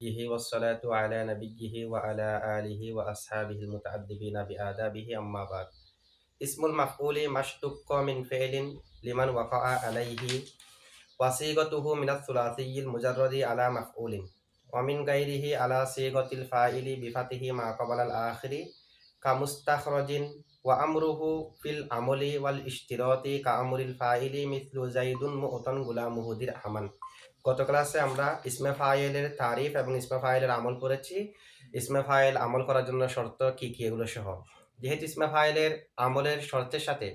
والصلاة على نبيه وعلى آله وأصحابه المتعذبين بآدابه أما بعد. اسم المفعول ما اشتق من فعل لمن وقع عليه وصيغته من الثلاثي المجرد على مفعول ومن غيره على صيغة الفاعل بفتح ما قبل الآخر كمستخرج وأمره في العمل والاشتراط كأمر الفاعل مثل زيد مؤتن غلامه درهما। গত ক্লাসে আমরা ইসমে ফাইলের তারিফ এবং ইসমে ফাইলের আমল করেছি। ইসমে ফাইল আমল করার জন্য শর্ত কি কি এগুলো সহ। যেহেতু ইসমে ফাইলের আমলের শর্তের সাথে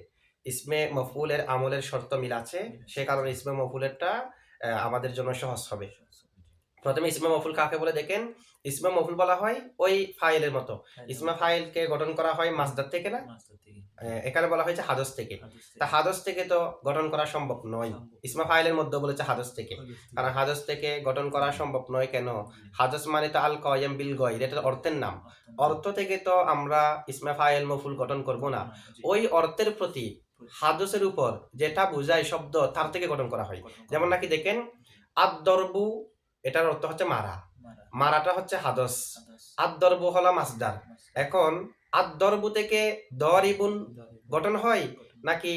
ইসমে মফউলের আমলের শর্ত মিল আছে, সে কারণে ইসমে মফউলেরটা আমাদের জন্য সহজ হবে। প্রথমে ইসমে মফউল কাকে বলে দেখেন। ইসমে মফউল বলা হয় ওই ফাইলের মতো। ইসমে ফাইলকে গঠন করা হয় মাসদার থেকে না, এখানে বলা হয়েছে হাদস থেকে। তা হাদস থেকে তো গঠন করা সম্ভব নয়। ইসমে ফাইলের মধ্যে বলেছে হাদস থেকে, কারণ হাদস থেকে গঠন করা সম্ভব নয়। কেন? হাদস মানে তো আল কয়ম বিল গয়র, এটা অর্থের নাম। অর্থ থেকে তো আমরা ইসমে ফাইল মফুল গঠন করব না। ওই অর্থের প্রতি হাদসের উপর যেটা বোঝায় শব্দ, তার থেকে গঠন করা হয়। যেমন নাকি দেখেন আদ-দরবু, এটার অর্থ হচ্ছে মারা, মারাটা হচ্ছে হাদস, আদ-দরবু হলো মাসদার। এখন আদ-দরবু থেকে দরিবুন গঠন হয় নাকি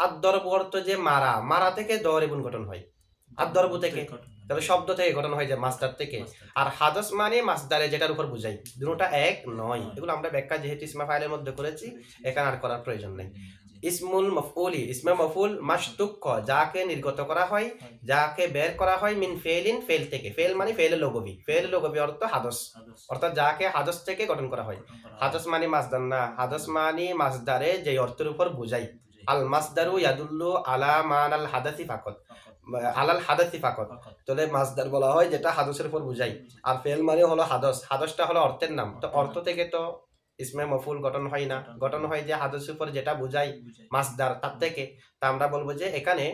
আদ-দরবু অর্থ যে মারা, মারা থেকে দরিবুন গঠন হয়? আদ-দরবু থেকে, তাহলে শব্দ থেকে গঠন হয় যে মাসদার থেকে। আর হাদস মানে মাসদারে যেটার উপর বুঝাই, দুটোটা এক নয়। এগুলো আমরা ব্যাখ্যা যেহেতু ইসমে ফাইলের মধ্যে করেছি, এখানে আর করার প্রয়োজন নেই। ইসমুল মফউলি, ইসমে মফউল মাশতুক্ক, যাকে নির্গত করা হয়, যাকে বের করা হয়, মিন ফেলিন, ফেল থেকে। ফেল মানে ফেলে লগবি, ফেলে লগবি অর্থ হাদস, অর্থাৎ যাকে হাদস থেকে গঠন করা হয়। হাদস মানে মাসদার না, হাদস মানে মাসদারে যে অর্থের উপর বুঝাই। আল মাসদারু ইয়াদুল্লু আলা মানাল হাদাসি ফাকাত, আলাল হাদাসি ফাকাত। তাহলে মাসদার বলা হয় যেটা হাদসের উপর বুঝাই। আর ফেল মানে হলো হাদস, হাদসটা হলো অর্থের নাম। তো অর্থ থেকে তো ইসমে মফুল গঠন হয় না, গঠন হয় যে হাদসের উপর যেটা বুঝাই মাসদার, তার থেকে। তা আমরা বলবো যে এখানে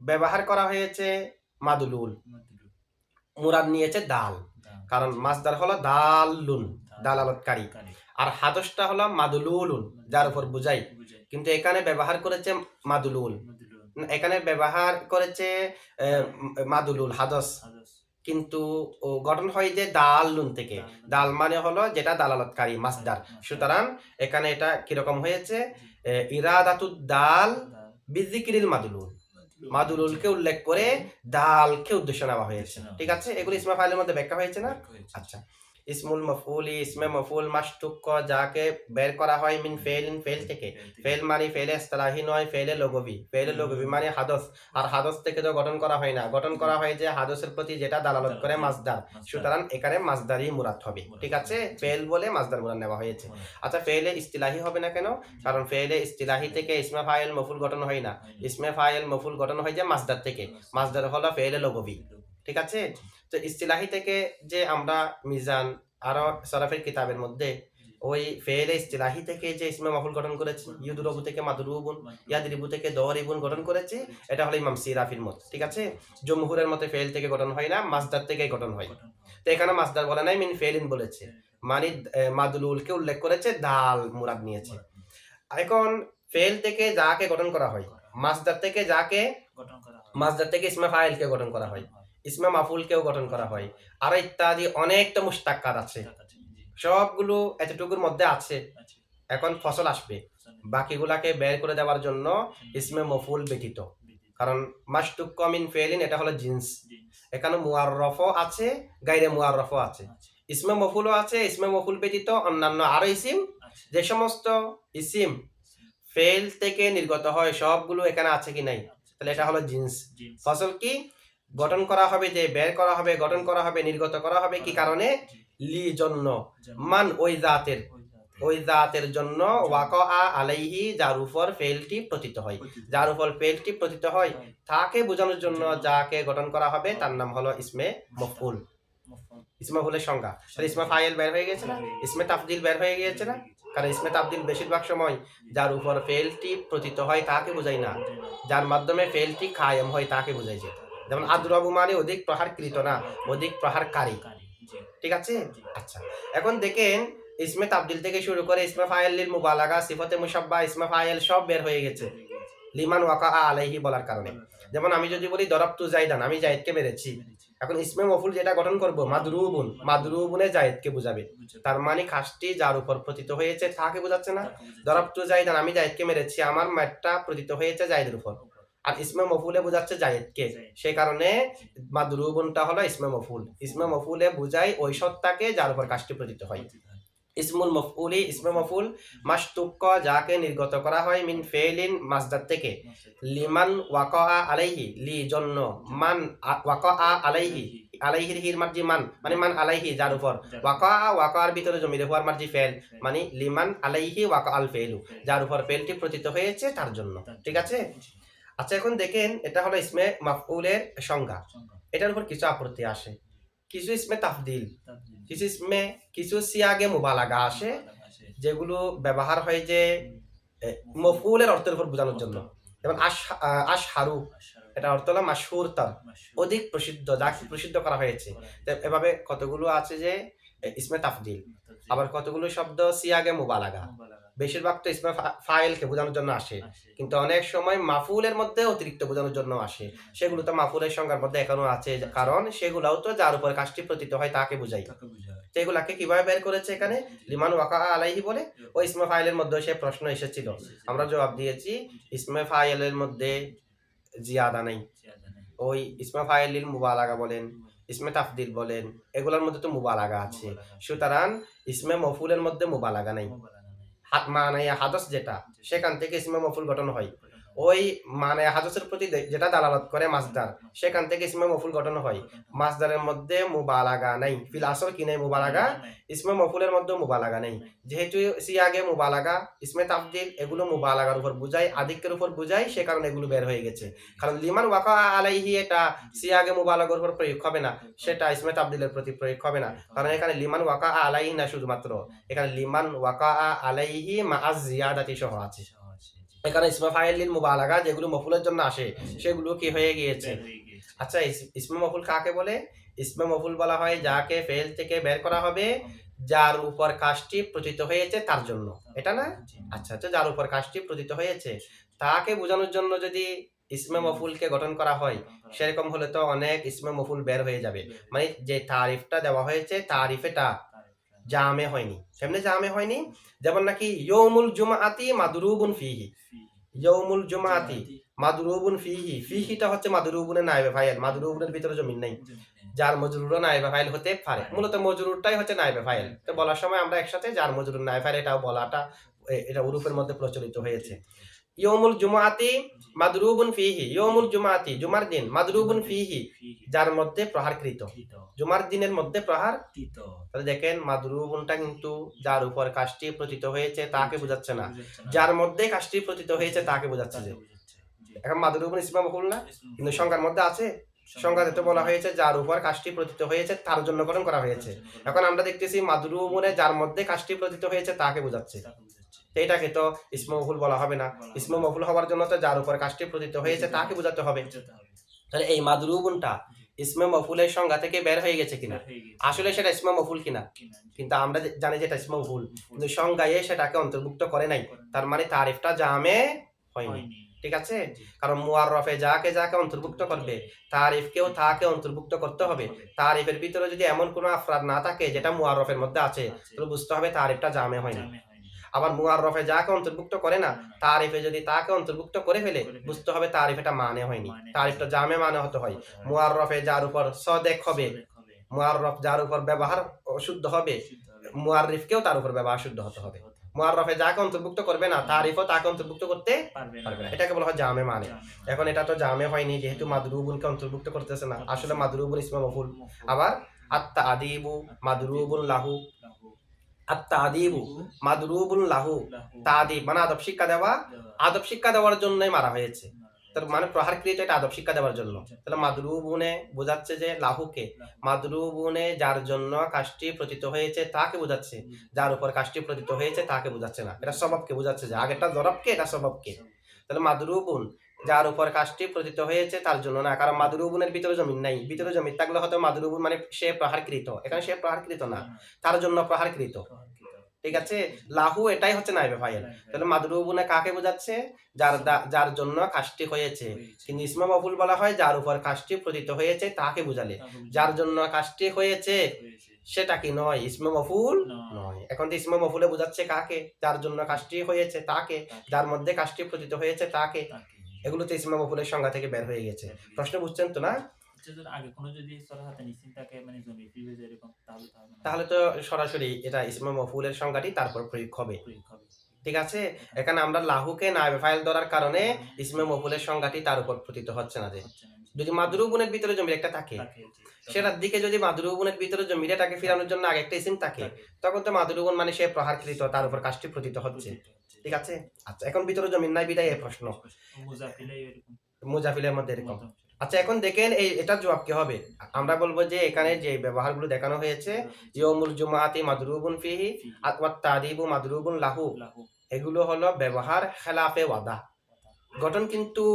ব্যবহার করা হয়েছে মাদুলুল, মুরাদ নিয়েছে দাল, কারণ মাসদার হলো দালুন, দালালতকারী। আর হাদসটা হলো মাদুলুলুন, যার উপর বুঝাই। কিন্তু এখানে ব্যবহার করেছে মাদুলুল, এখানে ব্যবহার করেছে মাদুলুল হাদস, কিন্তু গঠন হয় যে দালুন থেকে। দাল মানে হলো যেটা দালালতকারী, মাসদার। সুতরাং এখানে এটা কিরকম হয়েছে, ইরাদাতুদ দাল বিযিকরিল মাদুলুল, মাদুলুলকে উল্লেখ করে দালকে উদ্দেশ্য নেওয়া হয়েছে। ঠিক আছে, এগুলো ইসমে ফাইলের মধ্যে ব্যাখ্যা হয়েছে না? আচ্ছা, ইসমুল মফউলি, ইসমে মফউল মাশতুক্ক, যাকে বের করা হয়, মিন ফেলিন, ফেল থেকে। ফেল মানে ফেলে ইসতিলাহি নয়, ফেলে লগবি। ফেলে লগবি মানে হাদস, আর হাদস থেকে তো গঠন করা হয় না, গঠন করা হয় যে হাদসের প্রতি যেটা দালালত করে মাসদার। সুতরাং এখানে মাসদারই মুরাদ হবে। ঠিক আছে, ফেল বলে মাসদার মুরাদ নেওয়া হয়েছে। আচ্ছা, ফেলে ইসতিলাহি হবে না কেন? কারণ ফেলে ইসতিলাহি থেকে ইসমে ফাইল মফুল গঠন হয় না। ইসমে ফাইল মফুল গঠন হয় যে মাসদার থেকে, মাসদার হলো ফেলে লগবি। ঠিক আছে, তো ইসতিলাহি থেকে যে আমরা মিজান আরো সরাফের কিতাবের মধ্যে ওই ফেলে ইসতিলাহি থেকে যে ইসমে মফুল গঠন করেছি, ইউদুরবু থেকে মাদরুবুন, ইয়াদরিবু থেকে দরিবুন গঠন করেছি, এটা হলো ইমাম সিরাফির মত। ঠিক আছে, জমহুরের মতে ফেল থেকে গঠন হয় না, মাসদার থেকে গঠন হয়। তো এখানে মাসদার বলে নাই, মিন ফেলিন বলেছে, মানে মাদলুলকে উল্লেখ করেছে, দাল মুরাদ নিয়েছে। এখন ফেল থেকে যাকে গঠন করা হয়, মাসদার থেকে যাকে, মাসদার থেকে ইসমে ফাইলকে গঠন করা হয়, ইসমে মাফুলকেও গঠন করা হয়, আর ইত্যাদি অনেকটা মুশতাক্কাত আছে। সবগুলো এতটুকুর মধ্যে আছে। এখন ফসল আসবে, বাকিগুলাকে বের করে দেওয়ার জন্য ইসমে মফুল ব্যতীত, কারণ মাশতুক্ক মিন ফেলিন এটা হলো জিন্স, এখানে মুআররফও আছে, গায়রে মুআররফও আছে, ইসমে মফুলও আছে। ইসমে মফুল ব্যতীত অন্যান্য আরো ইসিম, যে সমস্ত ইসিম ফেল থেকে নির্গত হয়, সবগুলো এখানে আছে কি নাই? তাহলে এটা হলো জিন্স। ফসল কি গঠন করা হবে, যে বের করা হবে, গঠন করা হবে, নির্গত করা হবে, কি কারণে? লি জন্য, মান ওই জাতের, ওই জাতের জন্য, ওয়াকা আলাইহি, যার উপর ফেলটি পতিত হয়, যার উপর ফেলটি পতিত হয়, তাকে বোঝানোর জন্য যাকে গঠন করা হবে তার নাম হলো ইসমে মফউল। ইসমে মফউলের সংজ্ঞা, ইসমে ফাইল বের হয়ে গেছে না, ইসমে তাফদিল বের হয়ে গিয়েছে না? কারণ ইসমে তাফদিল বেশিরভাগ সময় যার উপর ফেলটি পতিত হয় তাকে বোঝায় না, যার মাধ্যমে ফেলটি কায়েম হয় তাকে বোঝায়। যে যেমন আদরাবু মানে অধিক প্রহারকৃত না, অধিক প্রহারকারী। ঠিক আছে, আচ্ছা, এখন দেখেন ইসমে তাবদিল থেকে শুরু করে ইসমে ফাইল লিল মুবালাগা, সিফাতে মুশাব্বা, ইসমে ফাইল সব বের হয়ে গেছে। লিমান ওয়াকা আলাইহি বলার কারণে। যেমন আমি যদি বলি দরাবতু জাইদান, আমি জায়েদকে মেরেছি, এখন ইসমে মফুল যেটা গঠন করব মাদরুবুন, মাদরুবুনে জায়েদকে বুঝাবে, তার মানে কাজটি যার উপর পতিত হয়েছে তাকে বোঝাচ্ছে না। দরাবতু জাইদান, আমি জায়েদকে মেরেছি, আমার মারটা পতিত হয়েছে জায়েদের উপর, আর ইসমে মফুলে বোঝাচ্ছে জায়েদকে, সেই কারণে মাদরুবুনটা হলো ইসমে মফুল। ইসমে মফুলে বুঝায় ওই সত্তাকে যার উপর কাজটি পতিত হয়। ইসমুল মফউলি, ইসমে মফুল মাশতুক্ক, যাকে নির্গত করা হয় মিন ফেলিন মাসদার থেকে, লিমান ওয়াকা আলাইহি, লি জন্য, মান ওয়াকা আলাইহি, আলাইহির হির মার্জি মান, মানে মান আলাইহি যার উপর, ওয়াকার ভিতরে জমির হওয়ার মার্জি ফেল, মানে লিমান আলাইহি ওয়াকা আল ফেলু, যার উপর ফেলটি পতিত হয়েছে তার জন্য। ঠিক আছে। আচ্ছা, এখন দেখেন এটা হলো ইসমে মাফউলের সংজ্ঞা। এটার উপর কিছু আপত্তি আসে, কিছু ইসমে তাফদিল, কিছু সিয়াগে মুবালাগা আসে, যেগুলো ব্যবহার হয় যে মফউলের অর্থের উপর বোঝানোর জন্য। যেমন আশহারু, এটা অর্থ হলো মাশহুর, তার অধিক প্রসিদ্ধ, যাকে প্রসিদ্ধ করা হয়েছে। এভাবে কতগুলো আছে যে ইসমে তাফদিল, আবার কতগুলো শব্দ সিয়াগে মুবালাগা। বেশিরভাগ তো ইসমে ফাইলকে বোঝানোর জন্য আসে, কিন্তু অনেক সময় মাফুলের মধ্যে অতিরিক্ত বোঝানোর জন্য আসে। সেগুলো তো মাফুলের সংজ্ঞার মধ্যে এখনো আছে, কারণ সেগুলাও তো যার উপর কাজটি পতিত হয় তাকে বোঝায়। সেগুলাকে কিভাবে বের করেছে এখানে, লিমান ওয়াকা আলাইহি বলে। ওই ইসমে ফাইলের মধ্যে সে প্রশ্ন এসেছিল, আমরা জবাব দিয়েছি ইসমে ফাইলের মধ্যে জিয়াদা নেই। ওই ইসমে ফাইলিল মুবালাগা বলেন, ইসমে তাফদিল বলেন, এগুলোর মধ্যে তো মুবালাগা আছে, সুতরাং ইসমে মফুলের মধ্যে মুবালাগা নেই। মানে হাদস যেটা, সেখান থেকে ইসমে মফুল গঠন হয়। ওই মানে হাদসের প্রতি যেটা দালালত করে মাসদার, সেখান থেকে ইসমে মফুল গঠন হয়। মাসদারের মধ্যে মুবালাগা নাই, ফিল আসল কি নাই মুবালাগা, ইসমে মফুলের মধ্যে মুবালাগা নেই। যেহেতু সিয়াগে মুবালাগা, ইসমে তাফদিল, এগুলো মুবালাগার উপর বুঝায়, আধিক্যের উপর বুঝায়, সে কারণে এগুলো বের হয়ে গেছে। কারণ লিমান ওয়াকা আলাইহি এটা সিয়াগে মুবালাগার উপর প্রয়োগ হবে না, সেটা ইসমে তাফদিলের প্রতি প্রয়োগ হবে না, কারণ এখানে লিমান ওয়াকা আলাইহি না, শুধুমাত্র এখানে লিমান ওয়াকা আলাইহি মাআজ জিয়াদাতি সহ আছে। এখানে ইসমে ফাইলিল মুবালাগা যেগুলো মফুলের জন্য আসে, সেগুলো কি হয়ে গিয়েছে। আচ্ছা, ইসমে মফুল কাকে বলে? ইসমে মফুল বলা হয় যাকে ফেল থেকে বের করা হবে, যার উপর কাজটি পতিত হয়েছে তার জন্য, এটা না? আচ্ছা, তো যার উপর কাজটি পতিত হয়েছে তাকে বোঝানোর জন্য যদি ইসমে মফুলকে গঠন করা হয়, সেরকম হলে তো অনেক ইসমে মফুল বের হয়ে যাবে। মানে যে তারিফটা দেওয়া হয়েছে, তারিফেটা জামে হয়নি। সেমনে জামে হয়নি, যেমন নাকি ইয়ৌমুল জুমাআতি মাদরুবুন ফিহি, ইয়ৌমুল জুমাআতি মাদরুবুন ফিহি, ফিহিটা হচ্ছে মাদরুবুনের নায়েবে ফাইল, মাদরুবুনের ভিতরে জমিন নাই, যার মজরুরও নায়েবে ফাইল হতে পারে। মূলত মজরুরটাই হচ্ছে নায়েবে ফাইল, তো বলার সময় আমরা একসাথে যার মজরুর নায়েবে ফাইল এটাও বলাটা, এটা উরুফের মধ্যে প্রচলিত হয়েছে। ইয়ৌমুল জুমাআতি মাদরুবুন ফিহি, ইয়ৌমুল জুমাআতি জুমার দিন, মাদরুবুন ফিহি যার মধ্যে প্রহারকৃত, জুমার দিনের মধ্যে প্রহারকৃত। তাহলে দেখেন মাদরুবুনটা কিন্তু যার উপর কাজটি পতিত হয়েছে তাকে বোঝাচ্ছে না, যার মধ্যে কাজটি পতিত হয়েছে তাকে বোঝাচ্ছে। যে এখন মাদরুবুন ইসমে মফুল না, কিন্তু সংজ্ঞার মধ্যে আছে, সংজ্ঞাতে বলা হয়েছে যার উপর কাজটি পতিত হয়েছে তার জন্য গঠন করা হয়েছে। এখন আমরা দেখতেছি মাদরুবুনে যার মধ্যে কাজটি পতিত হয়েছে তাকে বোঝাচ্ছে, এটাকে তো ইসমে মফুল বলা হবে না। ইসমে মফুল হওয়ার জন্য তো যার উপর কাজটি পতিত হয়েছে তাকে বোঝাতে হবে। তাহলে এই মাদরুবুনটা ইসমে মফুলের সংজ্ঞা থেকে বের হয়ে গেছে কিনা, আসলে সেটা ইসমে মফুল কিনা, কিন্তু আমরা জানি যে এটা ইসমে মফুল, কিন্তু সংজ্ঞায় সেটাকে অন্তর্ভুক্ত করে নাই, তার মানে তারিফটা জামে হয়নি। ঠিক আছে, কারণ মুআররফে যাকে যাকে অন্তর্ভুক্ত করবে, তারিফকেও তাকে অন্তর্ভুক্ত করতে হবে। তারিফের ভিতরে যদি এমন কোনো আফরাদ না থাকে যেটা মুআররফের মধ্যে আছে, তাহলে বুঝতে হবে তারিফটা জামে হয়নি। আবার মুআররফে যাকে অন্তর্ভুক্ত করে না, তারিফে যদি তাকে অন্তর্ভুক্ত করে ফেলে, বুঝতে হবে তারিফ এটা মানে হয়নি, তারিফটা জামে মানে হতে হয়। মুআররফে যার উপর সদেক হবে, মুআররফ যার উপর ব্যবহার অশুদ্ধ হবে, মুআররিফকেও তার উপর ব্যবহার শুদ্ধ হতে হবে। মুআররফে যাকে অন্তর্ভুক্ত করবে না, তারিফও তাকে অন্তর্ভুক্ত করতে পারবে না, এটাকে বলা হয় জামে মানে। এখন এটা তো জামে হয়নি, যেহেতু মাদরুবুনকে অন্তর্ভুক্ত করতেছে না, আসলে মাদরুবুন ইসমে মফুল। আবার আত-তা'দীবু মাদরুবুন লাহু, আত-তা'দীবু মাদরুবুন লাহু, তা'দীব মানে আদব শিক্ষা দেওয়া, আদব শিক্ষা দেওয়ার জন্যই মারা হয়েছে, তার মানে প্রহারকৃত, এটা আদব শিক্ষা দেওয়ার জন্য। তাহলে মাদরুবুনে বোঝাচ্ছে যে লাহুকে, মাদরুবুনে যার জন্য কাজটি পতিত হয়েছে তাকে বোঝাচ্ছে, যার উপর কাজটি পতিত হয়েছে তাকে বোঝাচ্ছে না, এটা সবাবকে বোঝাচ্ছে, যে আগেরটা জরবকে, এটা সবাবকে। তাহলে মাদরুবুন যার উপর কাজটি পতিত হয়েছে তার জন্য না, কারণ মাদরুবুনের ভিতরে জমিন নাই, ভিতরে জমিন থাকলে হয়তো মাদরুবুন মানে সে প্রহারকৃত, এখানে সে প্রহারকৃত না, তার জন্য প্রহারকৃত। ঠিক আছে, লাহু এটাই হচ্ছে নাইবে ফাইল। তাহলে মাদরুবুনে কাকে বোঝাচ্ছে? যার জন্য কাজটি হয়েছে। কিন্তু ইসমে মফুল বলা হয় যার উপর কাজটি পতিত হয়েছে তাকে বোঝালে। যার জন্য কাজটি হয়েছে সেটা কি নয়, ইসমে মফুল নয়। এখন তো ইসমে মফুলে বোঝাচ্ছে কাকে? যার জন্য কাজটি হয়েছে তাকে, যার মধ্যে কাজটি পতিত হয়েছে তাকে। এগুলো তো ইসমে মফুলের সংজ্ঞা থেকে বের হয়ে গেছে। প্রশ্ন বুঝছেন তো না? আগে কোনো যদি সরাহাতান ইসিম থাকে মানে জমি ফিবে এরকম তাহলে তো সরাসরি এটা ইসমে মফুলের সংজ্ঞাটি তারপর প্রয়োগ হবে। ঠিক আছে, এখানে আমরা লাহুকে নায়েবে ফাইল ধরার কারণে ইসমে মফুলের সংজ্ঞাটি তার উপর পতিত হচ্ছে না। যে যদি মাদরুবুনের ভিতরে জমির একটা থাকে, সেটার দিকে যদি মাদরুবুনের ভিতরে জমিটাকে ফিরানোর জন্য আগে একটা ইসিম থাকে, তখন তো মাদরুবুন মানে সে প্রহারকৃত, তার উপর কাজটি পতিত হচ্ছে। ঠিক আছে, আচ্ছা এখন ভিতরে জমির নাই বিদায় এই প্রশ্ন মুজাফিলের মধ্যে এরকম। আচ্ছা এখন দেখেন এটার জবাব কি হবে? আমরা বলবো যে এখানে যে ব্যবহারগুলো দেখানো হয়েছে, ইয়মুল জুমাআতি মাদরুবুন ফিহি ওয়াত তারিবু মাদরুবুন লাহু, এগুলো হলো ব্যবহার খেলাফে ওয়াদা। গঠন কিন্তু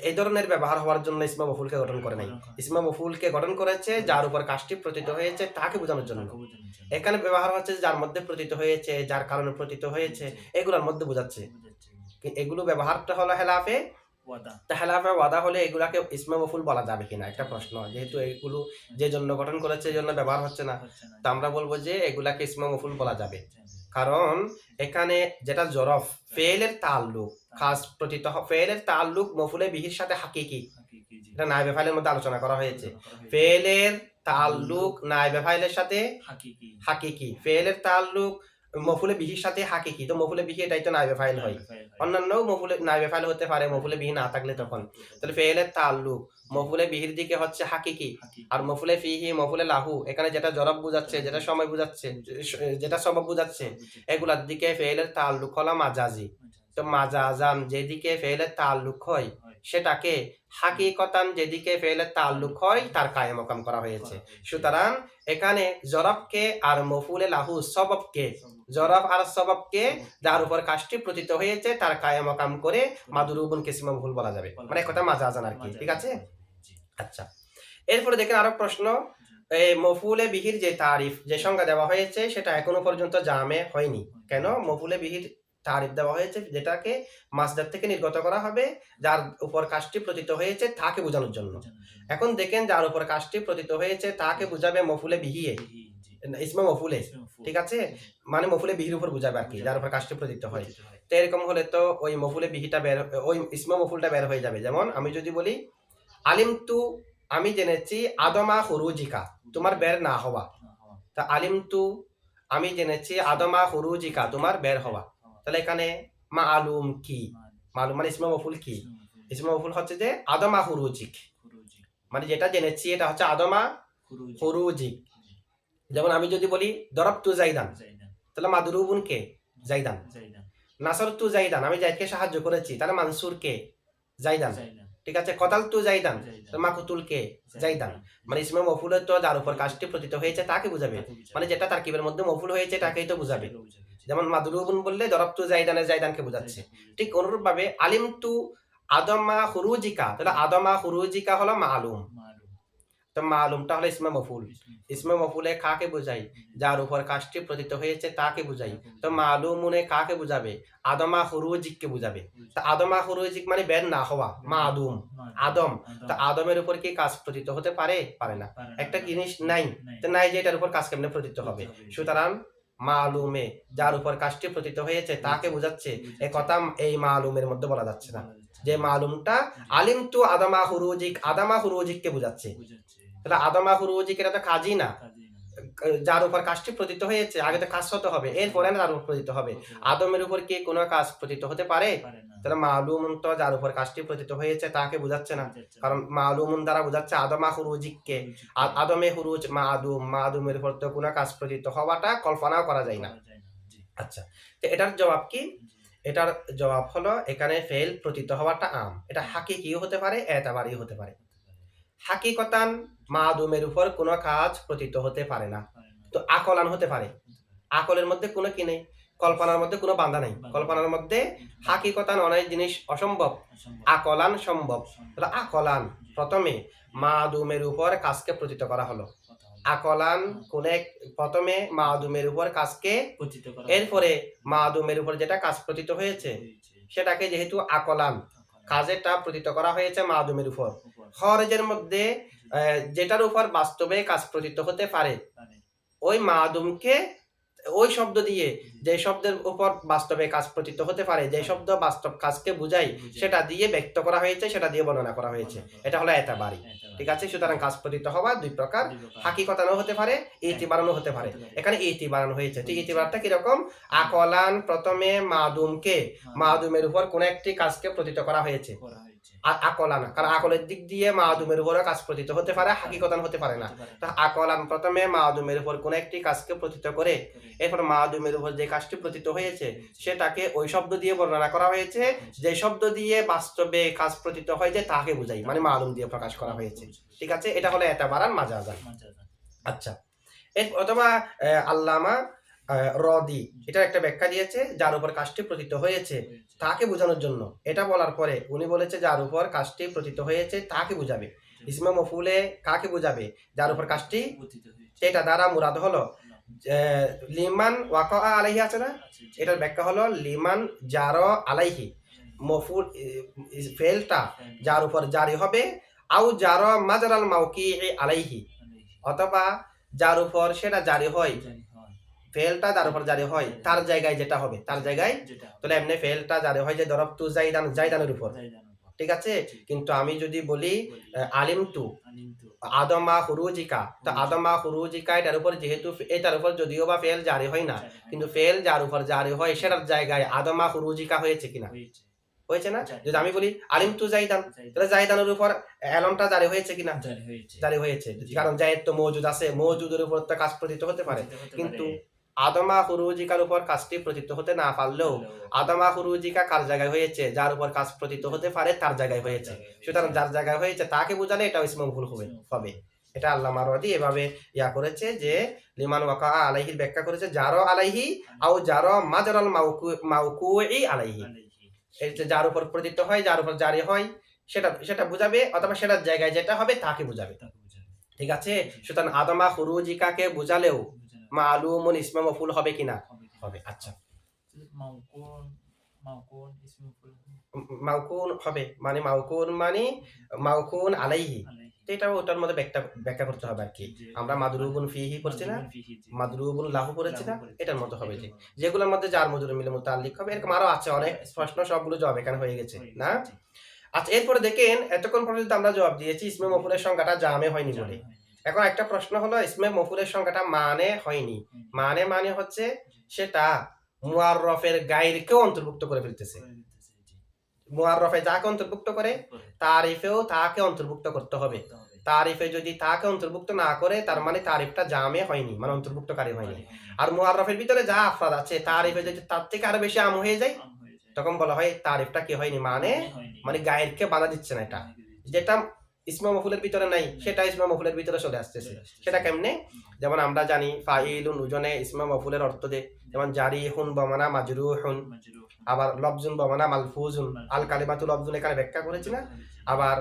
এই ধরনের ব্যবহার হওয়ার জন্য ইসমে মফুলকে গঠন করে নাই। ইসমে মফুলকে গঠন করেছে যার উপর কাজটি পতিত হয়েছে তাকে বোঝানোর জন্য। এখানে ব্যবহার হচ্ছে যার মধ্যে পতিত হয়েছে, যার কারণে পতিত হয়েছে, এগুলোর মধ্যে বোঝাচ্ছে। এগুলো ব্যবহারটা হলো হেলাফে ওয়াদা। হেলাফে ওয়াদা হলে এগুলাকে ইসমে মফুল বলা যাবে কিনা একটা প্রশ্ন। যেহেতু এগুলো যে জন্য গঠন করেছে এই জন্য ব্যবহার হচ্ছে না, তো আমরা বলবো যে এগুলাকে ইসমে মফুল বলা যাবে। কারণ এখানে যেটা জরফ ফেলের তাল্লুক, খাস পতিত ফেলের তাল্লুক মফুলে বিহির সাথে হাকিকি, এটা নায়েবে ফাইলের মধ্যে আলোচনা করা হয়েছে। ফেলের তাল্লুক নায়েবে ফাইলের সাথে হাকিকি, ফেলের তাল্লুক মফুলে বিহির সাথে হাকিকি, তো মফুলে বিহি এটাই তো নায়েবে ফাইল হয়। অন্যান্য মফুলে নায়েবে ফাইল হতে পারে মফুলে বিহি না থাকলে তখন। তাহলে ফেলের তাল্লুক মফুলে বিহির দিকে হচ্ছে হাকিকি, আর মফুলে ফিহি মফুলে লাহু এখানে যেটা জরব বুঝাচ্ছে, যেটা সময় বুঝাচ্ছে, যেটা সবব বুঝাচ্ছে, এগুলার দিকে ফেলের তাল্লুক হলো মাজাজি। তো মাজাজান যেদিকে ফেলের তাল্লুক হয় সেটাকে হাকিকতান যেদিকে ফেলের তাল্লুক হয় তার কায়ে মকাম করা হয়েছে। সুতরাং এখানে জরবকে আর মফুলে লাহু সববকে, জরব আর সববকে যার উপর কাজটি পতিত হয়েছে তার কায়ে মকাম করে মাদরুবুন কিসমে মফুল বলা যাবে, মানে কথা মাজাজান আর কি। ঠিক আছে, আচ্ছা এরপরে দেখেন আরো প্রশ্ন। এই মফুলে বিহির যে তারিফ, যে সংজ্ঞা দেওয়া হয়েছে সেটা এখনো পর্যন্ত জামে হয়নি। কেন? মফুলে বিহির তারিফ দেওয়া হয়েছে যেটাকে মাসদার থেকে নির্গত করা হবে, যার উপর কাজটি পতিত হয়েছে তাকে বোঝানোর জন্য। এখন দেখেন যার উপর কাজটি পতিত হয়েছে তাকে বুঝাবে মফুলে বিহিয়ে, ইসমে মফুলে। ঠিক আছে, মানে মফুলে বিহির উপর বুঝাবে আর কি, যার উপর কাজটি পতিত হয়। তো এরকম হলে তো ওই মফুলে বিহিটা বের, ওই ইসমে মফুলটা বের হয়ে যাবে। যেমন আমি যদি বলি আলিম তু, আমি জেনেছি আদমা হুরুজিকা, তোমার বের না হওয়া। তা আলিম তু আমি জেনেছি আদমা হুরুজিকা, তোমার বের হওয়া। তাহলে এখানে মালুম কি, মালুম মানে ইসমে মফুল কি? ইসমে মফুল হচ্ছে যে আদমা হুরুজিক, মানে যেটা জেনেছি এটা হচ্ছে আদমা হুরুজিক। যেমন আমি যদি বলি দরবতু জাইদান, তাহলে মাদরুবুন কে? জাইদান। নাসরতু জাইদান, আমি জাইদকে সাহায্য করেছি, তাহলে মানসুর কে? জাইদান। ঠিক আছে, কতালতু জাইদান, মাকুতুল কে? জাইদান। মানে ইসমে মফুল তো যার উপর কাজটি পতিত হয়েছে তাকে বুঝাবে, মানে যেটা তারকিবের মধ্যে মফুল হয়েছে তাকেই তো বুঝাবে। যেমন মাদরুবুন বললে দরবতু জাইদানের জাইদানকে বুঝাচ্ছে। ঠিক অনুরূপ ভাবে আলিমতু আদমা হুরুজিকা, তাহলে আদমা হুরুজিকা হলো মালুম, তো মালুমটা হলো ইসমে মফুল। ইসমে মফুলে কাকে বুঝাই? যার উপর কাজটি পতিত হয়েছে তাকে বুঝাই। তো মালুমুনে কাকে বুঝাবে? আদমা হুরুজিককে বুঝাবে। তো আদমা হুরুজিক মানে বের না হওয়া, মাদুম আদম। তো আদমের উপর কি কাজ পতিত হতে পারে? পারে না, একটা জিনিস নাই, তো নাই যে এটার উপর কাজ কেমনে পতিত হবে? সুতরাং মালুমে যার উপর কাজটি পতিত হয়েছে তাকে বুঝাচ্ছে, এ কথা এই মালুমের মধ্যে বলা যাচ্ছে না। যে মালুমটা আলিম তু আদমা হুরুজিক, আদমা হুরুজিককে বুঝাচ্ছে। তাহলে আদমা হুরুজিক এটা তো কাজই না, যার উপর কাজটি পতিত হয়েছে আগে তো কাজ হতে হবে, এরপরে না তার উপর পতিত হবে। আদমের উপর কি কোনো কাজ পতিত হতে পারে? তাহলে মালুম তো যার উপর কাজটি পতিত হয়েছে তাকে বুঝাচ্ছে না, কারণ মালুম দ্বারা বুঝাচ্ছে আদমা হুরুজিককে। আদমে হুরুজ মাদুম, মাদুমের উপর তো কোনো কাজ পতিত হওয়াটা কল্পনাও করা যায় না। আচ্ছা, তো এটার জবাব কি? এটার জবাব হলো এখানে ফেল পতিত হওয়াটা আম, এটা হাকিকিও হতে পারে, এতাবারিও হতে পারে। হাকিকতান মাদুমের উপর কোনো কাজ পতিত হতে পারে না, তো আকলান হতে পারে। আকলের মধ্যে কোনো কি নেই, কল্পনার মধ্যে কোনো বাঁধা নেই। কল্পনার মধ্যে হাকিকতান অনেক জিনিস অসম্ভব, আকলান সম্ভব। তাহলে আকলান প্রথমে মাদুমের উপর কাজকে পতিত করা হলো, আকলান কোন এক প্রথমে মাদুমের উপর কাজকে, পতিত করা এরপরে মাদুমের উপর যেটা কাজ প্রতীত হয়েছে সেটাকে যেহেতু আকলান কাজেরটা প্রতীত করা হয়েছে মাদুমের উপর, খরজের মধ্যে যেটার উপর বাস্তবে কাজ প্রতীত হতে পারে ওই মাদুমকে ওই শব্দ দিয়ে, যে শব্দের উপর বাস্তবে কাজ প্রতীত হতে পারে, যে শব্দ বাস্তব কাজকে বুঝাই সেটা দিয়ে ব্যক্ত করা হয়েছে, সেটা দিয়ে বর্ণনা করা হয়েছে, এটা হলো এতাবারি। ঠিক আছে, সুতরাং কাজ প্রতীত হওয়া দুই প্রকার, হাকিকতানও হতে পারে, ইতিবারানও হতে পারে। এখানে ইতিবারান হয়েছে। ঠিক ইতিবারটা কিরকম? আকলান প্রথমে মাদুমকে, মাদুমের উপর কোন একটি কাজকে প্রতীত করা হয়েছে। আকলান, কারণ আকলের দিক দিয়ে মাদুমের উপরও কাজ প্রতীত হতে পারে, হাকিকতান হতে পারে না। তা আকলান প্রথমে মাদুমের উপর কোন একটি কাজকে প্রতীত করে, এরপর মাদুমের উপর যে কাজটি প্রতীত হয়েছে সেটাকে ওই শব্দ দিয়ে বর্ণনা করা হয়েছে, যে শব্দ দিয়ে বাস্তবে কাজ প্রতীত হয়েছে তাকে বুঝাই, মানে মালুম দিয়ে প্রকাশ করা হয়েছে। ঠিক আছে, এটা হলো এতাবারান মাজাজান। আচ্ছা, অথবা আল্লামা রদি এটার একটা ব্যাখ্যা দিয়েছে, যার উপর কাজটি প্রতীত হয়েছে তাকে বোঝানোর জন্য। এটা বলার পরে উনি বলেছে যার উপর কাজটি প্রতীত হয়েছে তাকে বুঝাবে। ইসমে মফুলে কাকে বুঝাবে? যার উপর কাজটি, এটা দ্বারা মুরাদ হলো লিমান ওয়াকা আলাইহি আছে না, এটার ব্যাখ্যা হলো লিমান জার আলাইহি, মফুল ফেলটা যার উপর জারি হবে, আউ জার মাজরাল মাউকি আলাইহি, অথবা যার উপর সেটা জারি হয়, ফেলটা যার উপর জারি হয় তার জায়গায় যেটা হবে, তার জায়গায়। তাহলে এমনি ফেলটা জারি হয় যে দরবতু জাইদান, জাইদানের উপর। ঠিক আছে, কিন্তু আমি যদি বলি আলিমতু আদমা হুরুজিকা, তো আদমা হুরুজিকা এটার উপর যেহেতু, এটার উপর যদিও বা ফেল জারি হয় না, কিন্তু ফেল যার উপর জারি হয় সেটার জায়গায় আদমা হুরুজিকা হয়েছে কিনা? হয়েছে না? যদি আমি বলি আলিমতু জাইদান, তাহলে জাইদানের উপর আলমটা জারি হয়েছে কিনা? জারি হয়েছে, কারণ জায়েদ তো মওজুদ আছে, মওজুদের উপর তো কাজ প্রতীত হতে পারে। কিন্তু আদমা হুরুজিকার উপর কাজটি প্রতীত হতে না পারলেও আদমা হুরুজিকা কার জায়গায় হয়েছে, যার উপর কাজ প্রতীত হতে পারে তার জায়গায় হয়েছে। সুতরাং যার জায়গায় হয়েছে তাকে বোঝালে এটা ইসমে মফউল হবে। এটা আল্লামা রদি এভাবে করেছে যে লিমান ওয়াকা আলাইহির ব্যাখ্যা করেছে জারো আলাইহি আও জারো মাজরাল মাউকুই আলাইহি, এই যে যার উপর প্রতীত হয়, যার উপর জারি হয় সেটা বুঝাবে, অথবা সেটার জায়গায় যেটা হবে তাকে বুঝাবে। ঠিক আছে, সুতরাং আদমা হুরুজিকাকে বুঝালেও মালুমুন ইসমে মফউল হবে কিনা? হবে। আচ্ছা, মাউকুন হবে, মানে মাউকুন আলাইহি, এটা ওটার মধ্যে ব্যাখ্যা করতে হবে আর কি। আমরা মাদরুবুন ফিহি পড়ছি না, মাদরুবুন লাহু পড়েছি না, এটার মতো হবে যে যেগুলোর মধ্যে যার মজুর মিলে মুতাল্লিক হবে। এরকম আরো আছে অনেক প্রশ্ন, সবগুলো জবাব এখানে হয়ে গেছে না। আচ্ছা, এরপরে দেখেন এতক্ষণ পর্যন্ত আমরা জবাব দিয়েছি ইসমে মফউলের সংখ্যাটা জামে হয়নি বলে। এখন একটা প্রশ্ন হলো ইসমে মফউলের সংখ্যাটা মানে হয়নি, মানে হচ্ছে সেটা মুআররফের গায়রকেও অন্তর্ভুক্ত করে ফেলতেছে। মুআররফে যাকে অন্তর্ভুক্ত করে তারিফেও তাকে অন্তর্ভুক্ত করতে হবে। তারিফে যদি তাকে অন্তর্ভুক্ত না করে তার মানে তারিফটা জামে হয়নি, মানে অন্তর্ভুক্তকারী হয়নি। আর মুআররফের ভিতরে যা আফরাদ আছে তারিফে যদি তার থেকে আরো বেশি আম হয়ে যায় তখন বলা হয় তারিফটা কি হয়নি, মানে গায়রকে বাধা দিচ্ছে না। এটা যেটা ইসমে মফউলের ভিতরে নাই সেটা ইসমে মফউলের ভিতরে চলে আসতেছে। সেটা কেমনে? যেমন আমরা জানি ফাইলুন ওজনে ইসমে মফউলের অর্থ দেয়, যেমন জারিহুন বমানা মাজরুহুন, আবার লফজুন বমানা মালফুজুন, আল কালিমাতু লফজুন এখানে ব্যাখ্যা করেছি না। আবার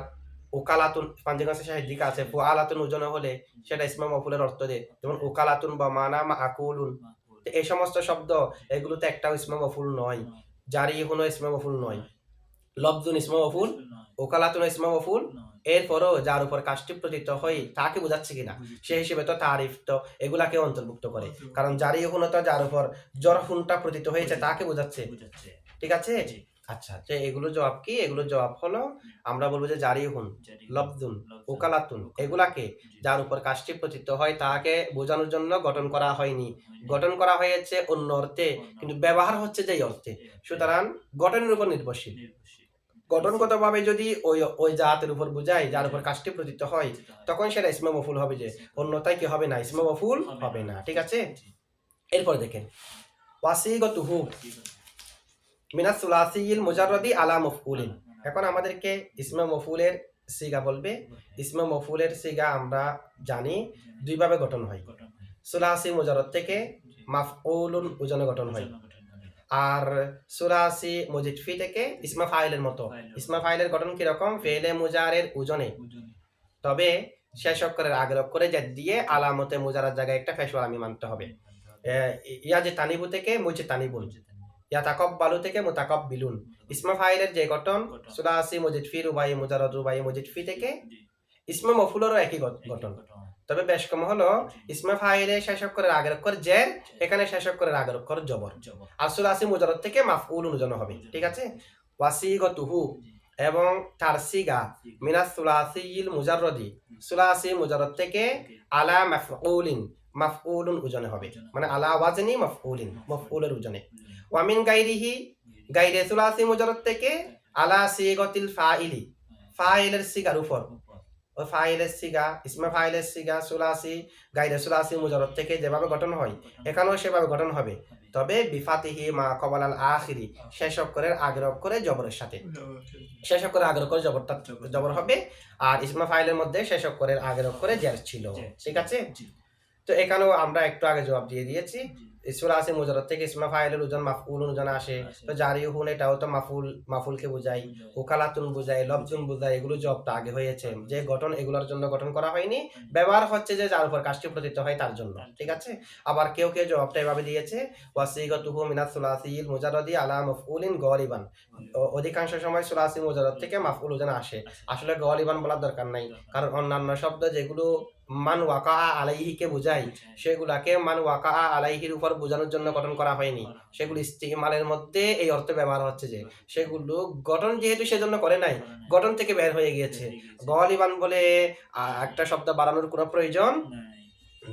ওকালাতুন পাঞ্জাবি সাহিত্যিক আছে, ফুআলাতুন ওজনে হলে সেটা ইসমে মফউলের অর্থ দেয়, যেমন ওকালাতুন বমানা মাআকুলুন। এই সমস্ত শব্দ এগুলোতে একটাও ইসমে মফউল নয়, জারিহুন ইসমে মফউল নয়, লফজুন ইসমে মফউল, ওকালাতুন ইসমে মফউল। এরপরও যার উপর কাজটি প্রতীত হয় তাকে বোঝাচ্ছে কিনা, সে হিসেবে তো তারিফ তো এগুলাকে অন্তর্ভুক্ত করে, কারণ জারি হুন তো যার উপর জরফুনটা প্রতীত হয়েছে তাকে বোঝাচ্ছে। ঠিক আছে, আচ্ছা, যে এগুলো জবাব কি? এগুলো জবাব হলো আমরা বলবো যে জারি হুন, লফজুন, ওকালাতুন এগুলাকে যার উপর কাজটি প্রতীত হয় তাকে বোঝানোর জন্য গঠন করা হয়নি, গঠন করা হয়েছে অন্য অর্থে, কিন্তু ব্যবহার হচ্ছে যেই অর্থে। সুতরাং গঠনের উপর নির্ভরশীল। গঠনগতভাবে যদি ওই জাতের উপর বুঝায় যার উপর কাজটি প্রতীত হয় তখন সেটা ইসমে মফউল হবে, যে অন্যথায় কি হবে না, ইসমে মফউল হবে না। ঠিক আছে, এরপর দেখেন ওয়াসিগতুহু মিনাস সুলাসিল মুজাররাদি আলা মাফউলিন। এখন আমাদেরকে ইসমে মফউলের সিগা বলবে। ইসমে মফউলের সিগা আমরা জানি দুই ভাবে গঠন হয়, সুলাসি মুজাররদ থেকে মাফউলুন ওজনে গঠন হয়, আর সুলাসি মুজিদ ফি থেকে ইসমা ফাইলের মতো। ইসমা ফাইলের গঠন কিরকম? ফেলে মুজারের ওজনে, তবে শেষ অক্ষরের আগের অক্ষরে জের দিয়ে আলামতে মুজারার জায়গায় একটা ফেশ ওয়ালামি মানতে হবে। ইয়া যে তানিবু থেকে মুজে তানিবুন, ইয়া তাকাব্বালু থেকে মুতাকাব্বিলুন। ইসমে ফাইলের যে গঠন সুলাসি মুজিদ ফি রুবাই মুজাররদ রুবাই মুজিদ ফি থেকে ইসমে মফুলেরও একই গঠন, তবে বেশ কম হলো ইসমে ফাইলে শেষ অক্ষরের আগের অক্ষর জের, এখানে শেষ অক্ষরের আগের অক্ষর জবর। আর সুলাসি মুজাররদ থেকে মাফউলুন উজানো হবে, ঠিক আছে। ওয়াসিগতুহু এবং তার সিগা মিনাস সুলাসিল মুজাররদি, সুলাসি মুজাররদ থেকে আলা মাফউলিন, মাফউলুন উজানে হবে, মানে আলা ওয়াজনি মাফউলিন, মাফউলের উজানে। ওয়া মিন গায়রিহি, গায়রে সুলাসি মুজাররদ থেকে আলা সিগাতিল ফাইলি, ফাইলের সিগার উপর, ওই ফাইলের সিগা ইসমে ফাইলের সিগা সুলাসি গায়রে সুলাসি মুজাররদ থেকে যেভাবে গঠন হয় এখানেও সেভাবে গঠন হবে, তবে বিফাতিহি মা কবালাল আখিরি, শেষ অক্ষরের আগের অক্ষরে জবরের সাথে, শেষ অক্ষরের আগের অক্ষরে জবরটা জবর হবে। আর ইসমে ফাইলের মধ্যে শেষ অক্ষরের আগের অক্ষরে জের ছিল, ঠিক আছে। তো এখানেও আমরা একটু আগে জবাব দিয়ে দিয়েছি। সুলাসি মুজাররদ থেকে ইসমে ফাইলের ওজন মাফউলুন ওজন আসে, তো জারিহুন এটাও তো মাফুলকে বোঝায়, ওকালাতুন বোঝায়, লফজুন বোঝায়, এগুলো জবটা আগে হয়েছে, যে গঠন এগুলোর জন্য গঠন করা হয়নি, ব্যবহার হচ্ছে যে যার উপর কাজটি প্রতীত হয় তার জন্য, ঠিক আছে। আবার কেউ কেউ জবাবটা এভাবে দিয়েছে ওয়াসিগাতুহু মিনাস সুলাসিল মুজাররদি আলা মাফউলিন গালিবান, অধিকাংশ সময় সুলাসি মুজাররদ থেকে মাফউল ওজন আসে। আসলে গালিবান বলার দরকার নাই, কারণ অন্যান্য শব্দ যেগুলো মান ওয়াকা আলাইহিকে বোঝায় সেগুলাকে মান ওয়াকা আলাইহির উপর বোঝানোর জন্য গঠন করা হয়নি, সেগুলো ইস্তিমালের মধ্যে এই অর্থে ব্যবহার হচ্ছে যে সেগুলো গঠন যেহেতু সেজন্য করে নাই, গঠন থেকে বের হয়ে গিয়েছে। গালিবান বলে একটা শব্দ বাড়ানোর কোনো প্রয়োজন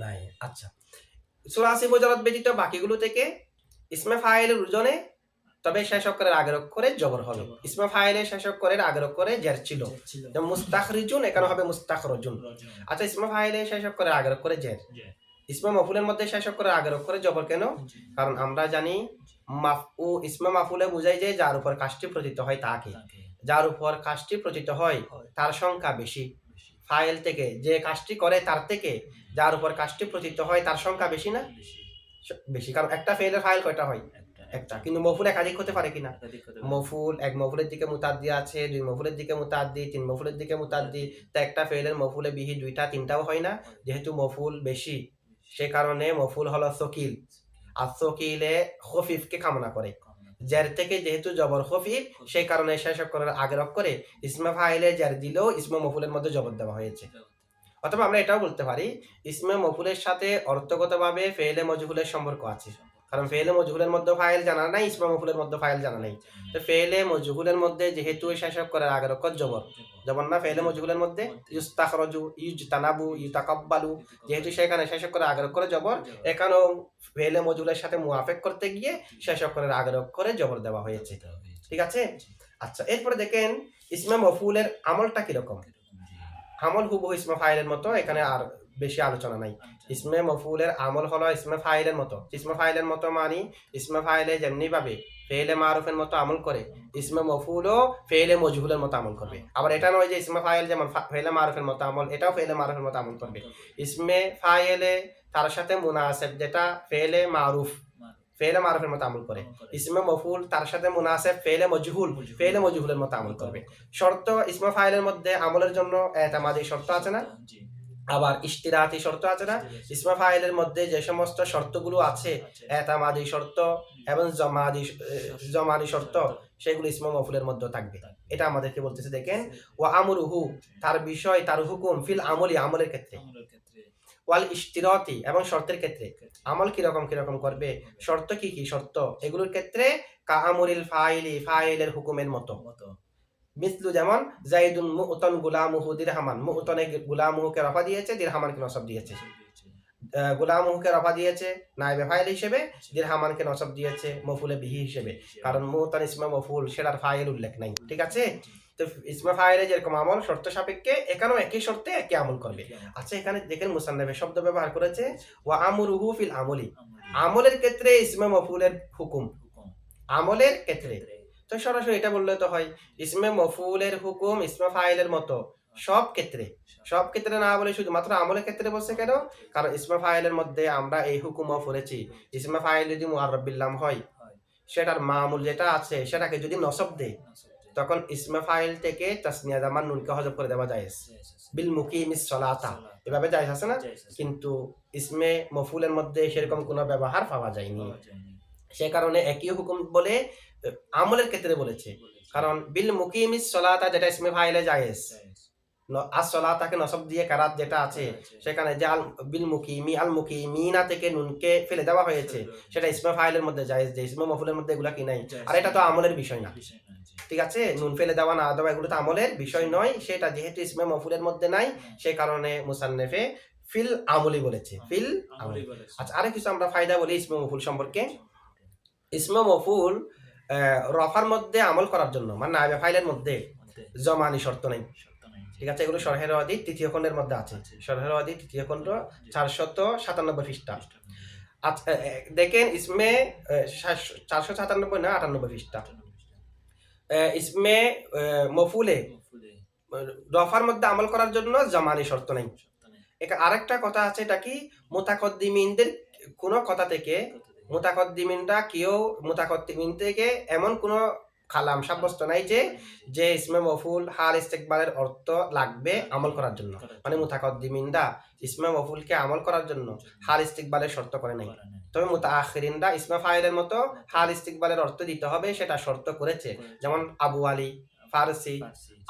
নাই। আচ্ছা, সুলাসি মুজাররদ ব্যতীত বাকিগুলো থেকে ইসমে ফাইলের ওজনে, তবে শেষ অক্ষরের আগের অক্ষরে জবর হবে। ইসমে ফাইলের শেষ অক্ষরের আগের অক্ষরে জের ছিল, যেমন মুস্তাখরিজুন এখানে হবে মুস্তাখরজুন। আচ্ছা, ইসমে ফাইলের শেষ অক্ষরের আগের অক্ষরে জের, ইসমে মফুলের মধ্যে শেষ অক্ষরের আগের অক্ষরে জবর কেন? কারণ আমরা জানি ইসমে মাফুলে বোঝায় যে যার উপর কাজটি প্রতীত হয় তাকে, যার উপর কাজটি প্রতীত হয় তার সংখ্যা বেশি। ফাইল থেকে যে কাজটি করে তার থেকে যার উপর কাজটি প্রতীত হয় তার সংখ্যা বেশি না? বেশি, কারণ একটা ফেলের ফাইল কয়টা হয়? একটা, কিন্তু মফুল একাধিক হতে পারে কিনা? মফুল এক মফুলের দিকে মুতাদ্দি আছে, দুই মফুলের দিকে মুতাদ্দি, তিন মফুলের দিকে মুতাদ্দি, তা একটা ফেলের মফুলে বিহি দুইটা তিনটাও হয় না। যেহেতু মফুল বেশি সে কারণে মফুল হলো সকিল, আর সকিলে খফিফকে কামনা করে। জের থেকে যেহেতু জবর খফিফ সেই কারণে শেষ অক্ষরের আগের অক্ষরে ইসমে ফাইলে জের দিলেও ইসমে মফুলের মধ্যে জবর দেওয়া হয়েছে। অথবা আমরা এটাও বলতে পারি ইসমে মফুলের সাথে অর্থগতভাবে ফেলে মজহুলের সম্পর্ক আছে, কারণ ফেলে মজহুলের মধ্যে ফাইল জানা নাই, ইসমে মফুলের মধ্যে ফাইল জানা নাই। তো ফেলে মজহুলের মধ্যে যেহেতু শেষ অক্ষরের আগের অক্ষর জবর, জবর না ফেলে মজহুলের মধ্যে ইস্তাখরাজু ইজতানাবু ইতাকাব্বালু, যেহেতু সেখানে শেষ অক্ষরের আগের অক্ষরে জবর, এখানেও ফেলে মজহুলের সাথে মুআফেক করতে গিয়ে শেষ অক্ষরের আগের অক্ষরে জবর দেওয়া হয়েছে, ঠিক আছে। আচ্ছা, এরপরে দেখেন ইসমে মফুলের আমলটা কিরকম। আমল হুবহু ইসমে ফাইলের মতো, এখানে আর বেশি আলোচনা নাই। ইসমে মফুলের আমল হলো ইসমে ফাইলের মতো। ইসমে ফাইলের মতো মানি ইসমে ফাইলে যেমনি ভাবে ফেলে মারুফের মতো আমল করে, ইসমে মফুলও ফেলে মজহুলের মতো আমল করবে। আবার এটা নয় যে ইসমে ফাইল যেমন ফেলে মারুফের মতো আমল, এটাও ফেলে মারুফের মতো আমল করবে। ইসমে ফাইলে তার সাথে মুনাসেব যেটা ফেলে মারুফ, ফেলে মারুফের মতো আমল করে। ইসমে মফুল তার সাথে মুনাসেব ফেলে মজহুল, ফেলে মজহুলের মতো আমল করবে। শর্ত ইসমে ফাইলের মধ্যে আমলের জন্য এতামাদি শর্ত আছে না, আবার ইশতিরাতি শর্ত আছে না। ইসমে ফাইলের মধ্যে যে সমস্ত শর্তগুলো আছে এতামাদি শর্ত এবং জমানি শর্ত, সেগুলো ইসমে মফুলের মধ্যে থাকবে। এটা আমাদেরকে বলতেছে, দেখেন ওয়া আমরুহু তার বিষয়, তার হুকুম ফিল আমলি আমলের ক্ষেত্রে, ওয়াল ইশতিরাতি এবং শর্তের ক্ষেত্রে। আমল কিরকম কিরকম করবে, শর্ত কি কি শর্ত, এগুলোর ক্ষেত্রে কা আমরিল ফাইলি ফাইলের হুকুমের মতো। মিসলু যেমন জাইদুন মুতান গুলামুহু দিরহামান, মুতানে গুলামুহুকে রফা দিয়েছে, দিরহামানকে নসব দিয়েছে। গুলামুহুকে রফা দিয়েছে নাইবে ফাইল হিসেবে, দিরহামানকে নসব দিয়েছে মফুলে বিহি হিসেবে, কারণ মুতান ইসমে মফুল সেটার ফাইল উল্লেখ নাই, ঠিক আছে। তো ইসমে ফাইলে যেরকম আমল শর্ত সাপেক্ষে এখানেও একই শর্তে একই আমল করবে। আচ্ছা, এখানে দেখেন মুসান্নাফে শব্দ ব্যবহার করেছে ওয়া আমরুহু ফিল আমলি, আমলের ক্ষেত্রে ইসমে মফুলের হুকুম, আমলের ক্ষেত্রে। তো সরাসরি এটা বললে তো হয় ইসমে মফুলের হুকুম ইসমে ফাইলের মতো সব ক্ষেত্রে, সব ক্ষেত্রে না বলে শুধুমাত্র আমলের ক্ষেত্রে বলছে কেন? কারণ ইসমে ফাইলের মধ্যে আমরা এই হুকুমও পড়েছি, ইসমে ফাইল যদি মুআররাব বিল লাম হয় সেটার মামুল যেটা আছে সেটাকে যদি নসব দেয় তখন ইসমে ফাইল থেকে তাসনিয়া জামান নুনকে হযফ করে দেওয়া যায়। বিল মুকিমিস সলাতা, এভাবে জায়েজ আছে না? কিন্তু ইসমে মফুলের মধ্যে সেরকম কোনো ব্যবহার পাওয়া যায়নি। সে কারণে একই হুকুম বলে আমলের ক্ষেত্রে বলেছে। কারণ বিল মুকিমিস সলাতা যেটা ইসমে ফাইলে জায়েজ, as-সলাতাকে নসব দিয়ে কারাত যেটা আছে সেখানে যে আল বিল মুকিমি আল মুকিমিনা থেকে নুনকে ফেলে দেওয়া হয়েছে, সেটা ইসমে ফাইলের মধ্যে জায়েজ, যে ইসমে মফুলের মধ্যে এগুলা কি নাই। আর এটা তো আমলের বিষয় না, ঠিক আছে? নুন ফেলে দেওয়া না দেওয়া এগুলো তো আমলের বিষয় নয়। সেটা যেহেতু ইসমে মফুলের মধ্যে নাই, সেই কারণে মুসান্নেফে ফিল আমলি বলেছে, ফিল আমলি। আচ্ছা, আরে কিছু আমরা ফায়দা বলি ইসমে মফুল সম্পর্কে। ইসমে মফুল রফার মধ্যে আমল করার জন্য, মানে নায়েবে ফাইলের মধ্যে জমানি শর্ত নেই, ঠিক আছে? এগুলো শরহের ওয়াদি তৃতীয় খণ্ডের মধ্যে আছে, শরহের ওয়াদি তৃতীয় খণ্ড 497 পৃষ্ঠা। আচ্ছা, দেখেন ইসমে 497 না 98 পৃষ্ঠা। ইসমে মফুলে রফার মধ্যে আমল করার জন্য জমানি শর্ত নেই। আরেকটা কথা আছে, এটা কি মুতাকদ্দিমিনদের কোন কথা থেকে মুতাকদ্দিমিনরা কেউ মুতাকদ্দিমিন থেকে এমন কোন কালাম সাব্যস্ত নাই যে ইসমে মফুল হাল ইস্তেকবালের অর্থ লাগবে আমল করার জন্য। মানে মুতাকদ্দিমিনরা ইসমে মফুলকে আমল করার জন্য হাল ইস্তেকবালের শর্ত করে নাই। তবে মুতাআখিরিনরা ইসমে ফাইলের মতো হাল ইস্তেকবালের অর্থ দিতে হবে সেটা শর্ত করেছে। যেমন আবু আলী ফারসি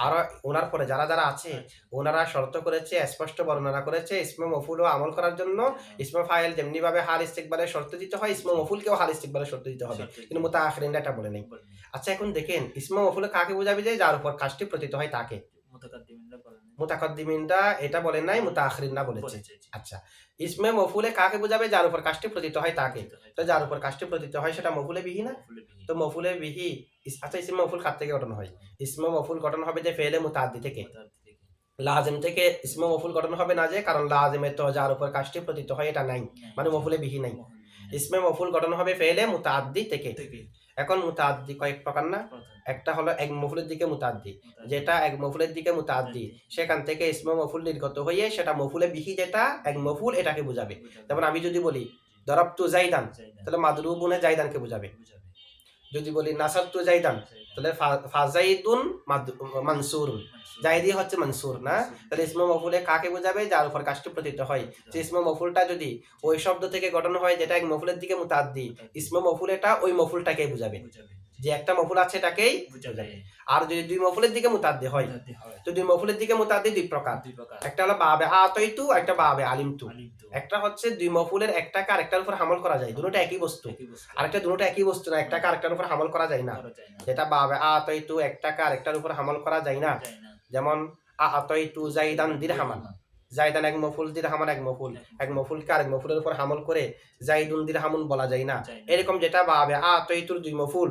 আরো ওনার পরে যারা যারা আছে ওনারা শর্ত করেছে, স্পষ্ট বর্ণনা করেছে ইসমে মফুল ও আমল করার জন্য ইসমে ফাইল যেমনি ভাবে হাল ইস্তেকবালের শর্ত দিতে হয়, ইসমে মফুলকেও হাল ইস্তেকবালের শর্ত দিতে হবে, কিন্তু মুতাআখিরিনরা এটা বলে নেই। আচ্ছা, এখন দেখেন ইসমে মফুলে কাকে বোঝাবে? যে যার উপর কাজটি প্রতীত হয় তাকে। মুতাকদ্দিমিনরা এটা বলেন নাই, মুতাআখিরিনরা বলেছে। আচ্ছা, ইসমে মফুলে কাকে বোঝাবে? যার উপর কাজটি প্রতীত হয় তাকে। তো যার উপর কাজটি প্রতীত হয় সেটা মফুলে বিহি না? তো মফুলে বিহি। আচ্ছা, ইসমে মফুল কার থেকে গঠন হয়? ইসমে মফুল গঠন হবে যে ফেলে মুতাআদ্দি থেকে, লাজিম থেকে ইসমে মফুল গঠন হবে না, যে কারণ লাজিমে তো যার উপর কাজটি প্রতীত হয় এটা নাই, মানে মফুলে বিহি নাই। ইসমে মফুল গঠন হবে ফেলে মুতাআদ্দি থেকে। এখন মুতাআদ্দি কয়েক প্রকার না? একটা হলো এক মফুলের দিকে মুতাআদ্দি, যেটা এক মফুলের দিকে মুতাআদ্দি, সেখান থেকে ইসমে মফুল নির্গত হয়ে সেটা মফুলে বিহি যেটা এক মফুল এটাকে বোঝাবে। যেমন আমি যদি বলি দরাবতু জাইদান, তাহলে মাদরুবুনে জাইদানকে বোঝাবে। যদি বলি নাসারতু জাইদান, তাহলে ফাজাইদুন মানসুরুন, জাইদি হচ্ছে মানসুর না? তাহলে ইসমে মফুলে কাকে বোঝাবে? যার উপর কাজটি প্রতীত হয়। যে ইসমে মফুলটা যদি ওই শব্দ থেকে গঠন হয় যেটা এক মফুলের দিকে মুতাআদ্দি, ইসমে মফুল এটা ওই মফুলটাকেই বোঝাবে, যে একটা মফুল আছে এটাকেই বোঝাবে। আর যদি দুই মফুলের দিকে মুতাআদ্দি হয়, তো দুই মফুলের দিকে মুতাআদ্দি দুই প্রকার, একটা হলো বাবে আতাইতু, একটা বাবে আলিমতু। একটা হচ্ছে দুই মফুলের একটাকে আরেকটার উপর হামল করা যায়, দুটোটা একই বস্তু। আরেকটা দুটোটা একই বস্তু না, একটাকে আরেকটার উপর হামল করা যায় না। যেটা বাবে আতাইতু একটাকে আরেকটার উপর হামল করা যায় না। যেমন আতাইতু জাইদান দিরহামান, জাইদান এক মফুল, দিরহামান এক মফুল, এক মফুলকে আরেক মফুলের উপর হামল করে জাইদুন দিরহামুন বলা যায় না। এরকম যেটা বাবে আতাইতুর দুই মফুল,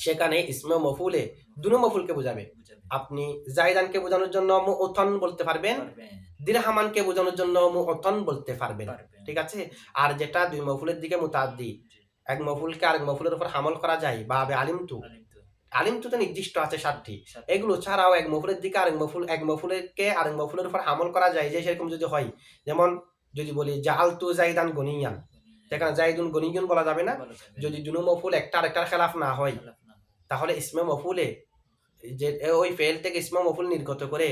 সেখানে ইসমে মফুলে দুনো মফুলকে বোঝাবে। আপনি জাইদানকে বোঝানোর জন্য মুঅতন বলতে পারবেন, দিরহামানকে বোঝানোর জন্য মুঅতন বলতে পারবেন, ঠিক আছে? আর যেটা দুই মফুলের দিকে মুতাআদ্দি, এক মফুলকে আরেক মফুলের উপর হামল করা যায়, বাবে আলিমতু, আলিমতু তো নির্দিষ্ট আছে 7টি। এগুলো ছাড়াও এক মফুলের দিকে আরেক মফুল, এক মফুলকে আরেক মফুলের উপর হামল করা যায়, যে সেরকম যদি হয়। যেমন যদি বলি জাআলতু জাইদান গনিয়ান, সেখানে জাইদুন গনিয়ুন বলা যাবে না। যদি দুনো মফুল একটা আরেকটার খেলাফ না হয়, তাহলে ইসমে মফুলে যে ওই ফেল থেকে ইসমে মফুল নির্গত করে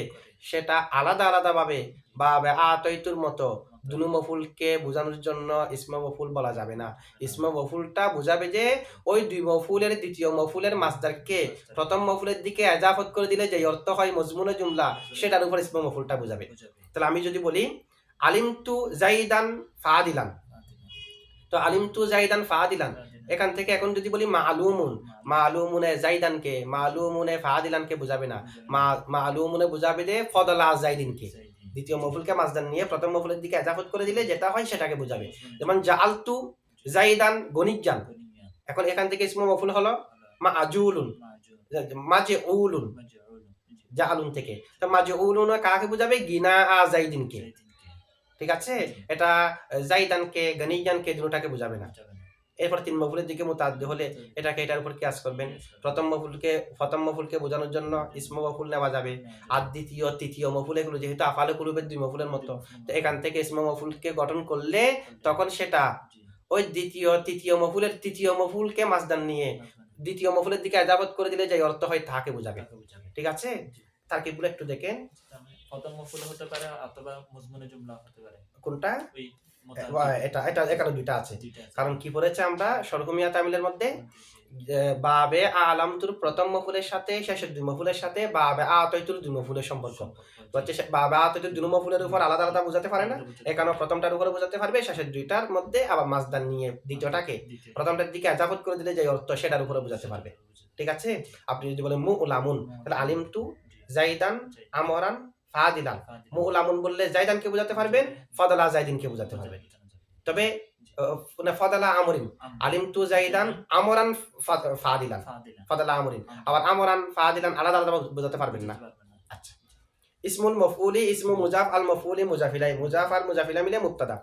সেটা আলাদা আলাদা ভাবে বা আতাইতুর মতো দুনো মফুলকে বোঝানোর জন্য ইসমে মফুল বলা যাবে না। ইসমে মফুলটা বোঝাবে যে ওই দুই মফুলের দ্বিতীয় মফুলের মাসদারকে প্রথম মফুলের দিকে এজাফত করে দিলে যে অর্থ হয় মজমুনে জুমলা, সেটার উপর ইসমে মফুলটা বোঝাবে। তাহলে আমি যদি বলি আলিমতু জাইদান ফাদিলান, তো আলিমতু জাইদান ফাদিলান, এখান থেকে এখন যদি বলি মালুমুন, মালুমুনে জাইদানকে, মালুমুনে ফাদিলানকে বোঝাবে না, মালুমুনে বোঝাবে যে ফদলা জাইদিনকে, দ্বিতীয় মফুলকে মাসদার নিয়ে প্রথম মফুলের দিকে এজাফত করে দিলে যেটা হয় সেটাকে বোঝাবে। যেমন জাআলতু জাইদান গনিয়ান, এখন এখান থেকে ইসমে মফুল হলো মাজুলুন, মাজউলুন, জাআলুন থেকে। তো মাজউলুন কাকে বোঝাবে? গিনা আ জাইদিনকে, ঠিক আছে? এটা জাইদানকে গনিয়ানকে দুটোটাকে বোঝাবে না। এরপর তিন মফুলের দিকে মুতাআদ্দি হলে এটাকে এটার উপর কিয়াস করবেন। প্রথম মফুলকে বোঝানোর জন্য ইসমে মফুল নেওয়া যাবে, আর দ্বিতীয় তৃতীয় মফুল এগুলো যেহেতু আফালে কুলুবের দুই মফুলের মতো, তো এখান থেকে ইসমে মফুলকে গঠন করলে তখন সেটা ওই দ্বিতীয় তৃতীয় মফুলের তৃতীয় মফুলকে মাসদার নিয়ে দ্বিতীয় মফুলের দিকে এজাফত করে দিলে যে অর্থ হয় তাকে বোঝাবে, ঠিক আছে? তারকিবগুলো একটু দেখেন। প্রথম মফুল হতে পারে অথবা মজমুনে জুমলা হতে পারে। কোনটা? ওই এটা এটা এখানে দুইটা আছে। দুইটা আছে। কারণ কি পড়েছে আমরা সরহুমিয়া তামিলের মধ্যে বাবে আলামতুর প্রথম মফুলের সাথে শেষের দুই মফুলের সাথে বাবে আতয়তুর দুই মফুলের সম্পর্ক হচ্ছে বাবে আতয়তুর দুই মফুলের উপর আলাদা আলাদা বোঝাতে পারে না, এখানে প্রথমটার উপরে বোঝাতে পারবে, শেষের দুইটার মধ্যে আবার মাসদার নিয়ে দ্বিতীয়টাকে প্রথমটার দিকে আজাফত করে দিলে যে অর্থ সেটার উপরে বোঝাতে পারবে। ঠিক আছে? আপনি যদি বলেন মুলামুন তাহলে আলিম টু জাইদান আমরান ফাদিলান, মুলামুন বললে জাইদানকে বোঝাতে পারবেন, ফাদলা জাইদিনকে বোঝাতে পারবেন। তবে ফাদালা আমরিন আলিম টু জাইদান আমরান ফাদিলান, ফাদালা আমরিন আবার আমরান ফাদিলান আলাদা আলাদা বোঝাতে পারবেন না। আচ্ছা, ইসমুল মফউলি ইসমু মুজাফ আল মফউলি মুজাফিলাই, মুজাফ আর মুজাফিলা মিলে মুবতাদা,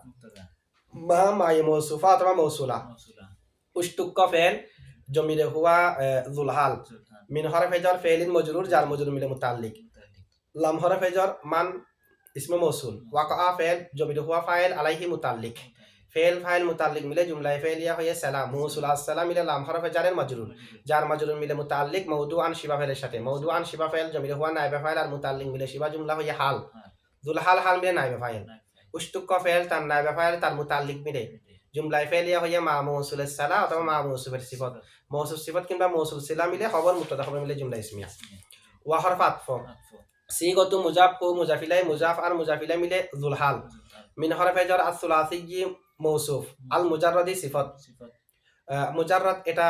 মা মাই মৌসুফা অথবা মৌসুলা, উশতুক্ক ফেল জমিরে হুয়া যুলহাল, মিন হরফে জার ফেলিন মজরুর যার মজরুর মিলে মুতাল্লিক, লাম হরফে জার মান ইসমে মৌসুল, ওয়াকা ফেল জমিরে হুয়া ফাইল আলাইহি মুতাল্লিক, ফেল ফাইল মুতাল্লিক মিলে জুমলায়ে ফেলিয়া হয়ে সালাম, মৌসুল আসসালাম মিলে লাম হরফে জারের মজরুর যার মজরুর মিলে মুতাল্লিক, মওদু আন শিবা ফেলের সাথে, মওদু আন শিবা ফেল জমিরে হুয়া নাইবে ফাইল আর মুতাল্লিক মিলে শিবা জুমলা হয়ে হাল, যুলহাল হাল মিলে নাইবে ফাইল, উশতুক্ক ফেল তার নাইবে ফাইল তার মুতাল্লিক মিলে জুমলায়ে ফেলিয়া হয়ে মা মৌসুলের সালা অথবা মা মৌসুফের সিফত, মৌসুফ সিফত কিংবা মৌসুল সিলা মিলে খবর মুবতাদা খবর মিলে জুমলা ইসমিয়া। ওয়া হরফ আতফ সিগতু মুজাফ ও মুজাফিলাই, মুজাফ আর মুজাফিলা মিলে যুলহাল, মিন হরফে জার আস-সুলাসি মৌসুফ আল মুজাররাদি সিফত, মুজাররাদ এটা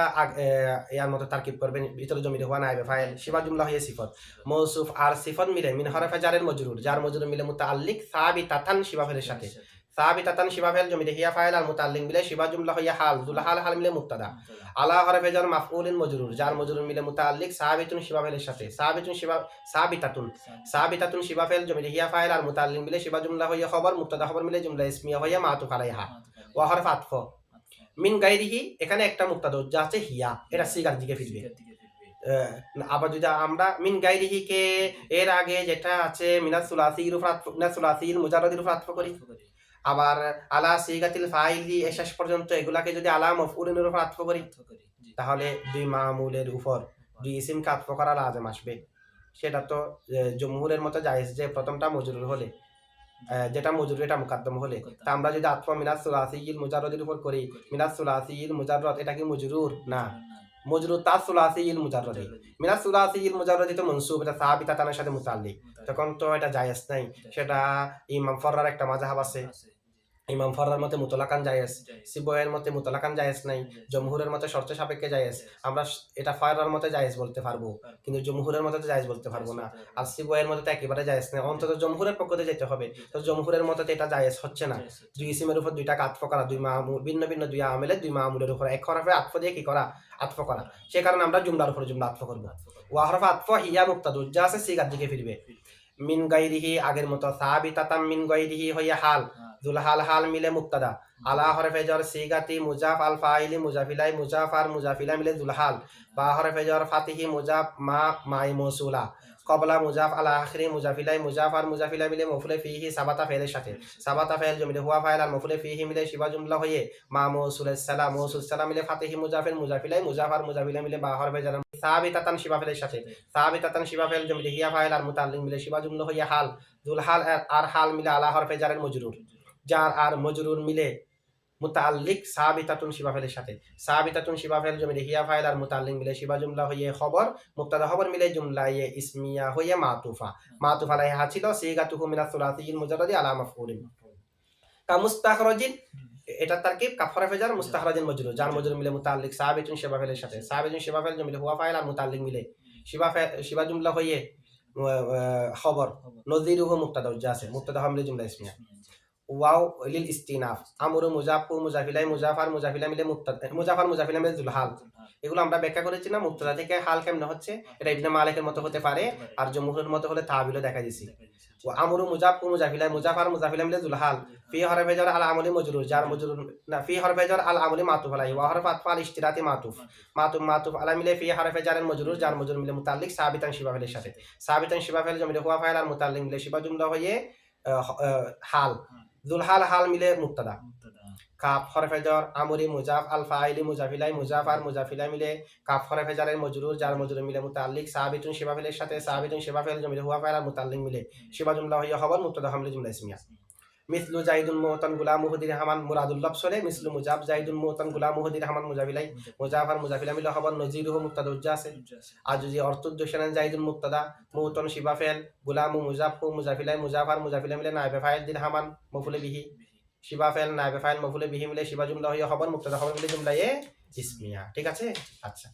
ইয়ার মতো তারকিব করবেন, ভিতরে জমিরে হুয়া নাইবে ফাইল শিবা জুমলা হয়ে সিফত, মৌসুফ আর সিফত মিলে মিন হরফে জারের মজরুর যার মজরুর মিলে মুতাআল্লিক সাবিতাতান শিবা ফেলের সাথে, সাবিতাতান শিবা ফেল জমিরে হিয়া ফাইল আর মুতাআল্লিক মিলে শিবা জুমলা হয়ে হাল, যুলহাল হাল মিলে মুবতাদা, আলা হরফে জার মাফউলিন মজরুর যার মজরুর মিলে মুতাআল্লিক সাবিতুন শিবা ফেলের সাথে, সাবিতুন শিবা সাবিতাতুন শিবা ফেল জমিরে হিয়া ফাইল আর মুতাআল্লিক মিলে শিবা জুমলা হয়ে খবর মুবতাদা খবর মিলে জুমলা ইসমিয়া হয়ে মাতুফ আলাইহা। ওয়া হরফ আতফ মিন গায়রিহি এখানে একটা মুবতাদা যা আছে হিয়া, এটা সিগার দিকে ফিরবে। আবার যদি আমরা মিন গায়রিহি কে এর আগে যেটা আছে মিনাস সুলাসির উপর আতফ, মিনাস সুলাসির মুজাররাদির উপর আতফ করি, আবার আলা সিগাতিল ফাইলি শেষ পর্যন্ত এগুলাকে যদি আলা মাফউলিনের উপর আতফ করি তাহলে দুই মামুলের উপর দুই ইসিমকে আতফ করা লাজম আসবে। সেটা তো জমহুরের মতো জায়েজ যে প্রথমটা মজরুর হলে, যেটা মজরুর এটা মুকাদ্দম হলে, তা আমরা যদি আতফ মিনাস সুলাসিল মুজাররাদের উপর করি, মিনাস সুলাসিল মুজাররাদ এটা কি মজরুর না, মজরুর তাস সুলাসিল মুজাররাদি, মিনাস সুলাসিল মুজাররাদি তো মনসুব, এটা সাবিতাতানের সাথে মুতাআল্লিক, তখন তো এটা জায়েজ নাই। সেটা ইমাম ফররার একটা মাযহাব আছে, ইমাম ফররার মতে মুতলাকান জায়েজ, সিবয়ের মতে মুতলাকান জায়েজ নাই, জমহুরের মতে শর্ত সাপেক্ষে জায়েজ। আমরা এটা ফররার মতে জায়েজ বলতে পারবো কিন্তু জমহুরের মতে জায়েজ বলতে পারবো না, আর সিবয়ের মতে তো একেবারে জায়েজ নাই, অন্তত জমহুরের পক্ষতে যেতে হবে। তো জমহুরের মতে এটা জায়েজ হচ্ছে না, দুই ইসিমের উপর দুইটা আতফ করা, দুই মামুল ভিন্ন ভিন্ন দুই আমেলের দুই মামুলের উপর এক হরফে আতফ দিয়ে কি করা, আতফ করা। সে কারণে আমরা জুমলার উপর জুমলা আতফ করব। ওয়া হরফ আতফ হিয়া মুবতাদা যা আছে সিগার দিকে ফিরবে, মিন গায়রিহি আগের মতো সাবিতাতাম মিন গায়রিহি হইয়া হাল, যুলহাল হাল মিলে মুবতাদা, আলা হরফে জার সিগাতি মুজাফ আল ফাইলি মুজাফিলাই, মুজাফ আর মুজাফিলা মিলে যুলহাল, বা হরফে জার ফাতিহি মুজাফ মা মাই মৌসুলা, কবলা মুজাফ আলা আখিরি মুজাফিলাই, মুজাফ আর মুজাফিলা মিলে মফুলে ফিহি সাবাতা ফেলের সাথে, সাবাতা ফেল জমিরে হুয়া ফাইল আর মফুলে ফিহি মিলে শিবা জুমলা হয়ে মা মৌসুলের সালাম, মৌসুল সালাম মিলে ফাতিহি মুজাফিল মুজাফিলাই, মুজাফ আর মুজাফিলা মিলে বা হরফে জার সাবিতাতান শিবা ফেলের সাথে, সাবিতাতান শিবা ফেল জমিরে হিয়া ফাইল আর মুতাআল্লিক মিলে শিবা জুমলা হয়ে হাল, যুলহাল আর হাল মিলে আলা হরফে জারের মজরুর যার আর মজরুর মিলে মুতাআল্লিক সাবিতাতুন শিবা ফেলের সাথে, সাবিতাতুন শিবা ফেল জমিরে হিয়া ফাইল আর মুতাআল্লিক মিলে শিবা জুমলা হয়ে খবর মুবতাদা খবর মিলে জুমলায়ে ইসমিয়া হয়ে মাতুফা, মাতুফ আলাইহা ছিল সিগাতুহু মিনাস সুলাসিল মুজাররাদি আলা মাফউলিন। কা মুস্তাখরাজিন এটা তারকিব কাফ হরফে জার মুস্তাখরাজিন মজরুর যার মজরুর মিলে মুতাআল্লিক সাবিতুন শিবা ফেলের সাথে, সাবিতুন শিবা ফেল জমিরে হুয়া ফাইল আর মুতাআল্লিক মিলে শিবা জুমলা হয়ে খবর নযিরুহু মুবতাদা যা আছে মুবতাদা মিলে জুমলা ইসমিয়া। ওয়াও লিল ইস্তিনাফ আমরু মুজাফ ও মুজাফিলাই, মুজাফার মুজাফিলা মিলে মুবতাদা, মুজাফার মুজাফিলা মিলে যুলহাল, এগুলো আমরা ব্যাখ্যা করেছি না মুবতাদা থেকে হাল কেমনে হচ্ছে। এটা ইবনে মালিকের মতো হতে পারে আর জমহুরের মতো হলে তাবিলও দেখা দিয়েছি। ও আমরু মুজাফ ও মুজাফিলাই, মুজাফার মুজাফিলা মিলে যুলহাল, ফি হরফে জার আল আমলি মজরুর যার মজরুর না, ফি হরফে জার আল আমলি মাতুফ আলাইহি, ওয়া হরফ আতফ আল ইশতিরাতি মাতুফ, মাতুফ আলা মিলে ফি হরফে জারের মজরুর যার মজরুর মিলে মুতাআল্লিক সাবিতান শিবা ফেলের সাথে, সাবিতান শিবা ফেল জমিরে হুয়া ফাইল আর মুতাআল্লিক মিলে শিবা জুমলা হয়ে হাল, যুলহাল হাল মিলে মুবতাদা। কাফ হরফে জ্বর আমরি মুজাফ আল ফাইলি মুজাফিলাই মুজাফার মুজাফিলাই মিলে কাফ হরফে জারের মজরুর যার মজরুর মিলে মুতাল্লিক সাবিতুন শিবা ফেলের সাথে সাবিতুন শিবা ফেল জমির হুয়া ফাইল আর মুতাল্লিক মিলে শিবা জুমলা হইয়া খবর মুবতাদা হামলে জুমলা ইসমিয়া মিসলু জাইদুন মুতান গুলামুহু দিরহামান মুরাদুল লফজ হলে মিসলু মুজাব জাইদুন মুতান গুলামুহু দিরহামান মুজাফিলাই মুজাফার মুজাফিলাই মিলে খবর নজিরুহু মুবতাদা উজ্জা আছে আর যদি অর্থোদ্দেশ্য নেন জাইদুন মুবতাদা মুতান শিবা ফেল গুলামু মুজাফু মুজাফিলাই মুজাফার মুজাফিলাই মিলে নাইবে ফাইল দিরহামান মফুলে বিহি শিবা ফেল নাইবে ফাইল মফুলে বিহি মিলে শিবা জুমলা হইয়া খবর মুবতাদা খবর মিলে জুমলা ইসমিয়া ঠিক আছে আচ্ছা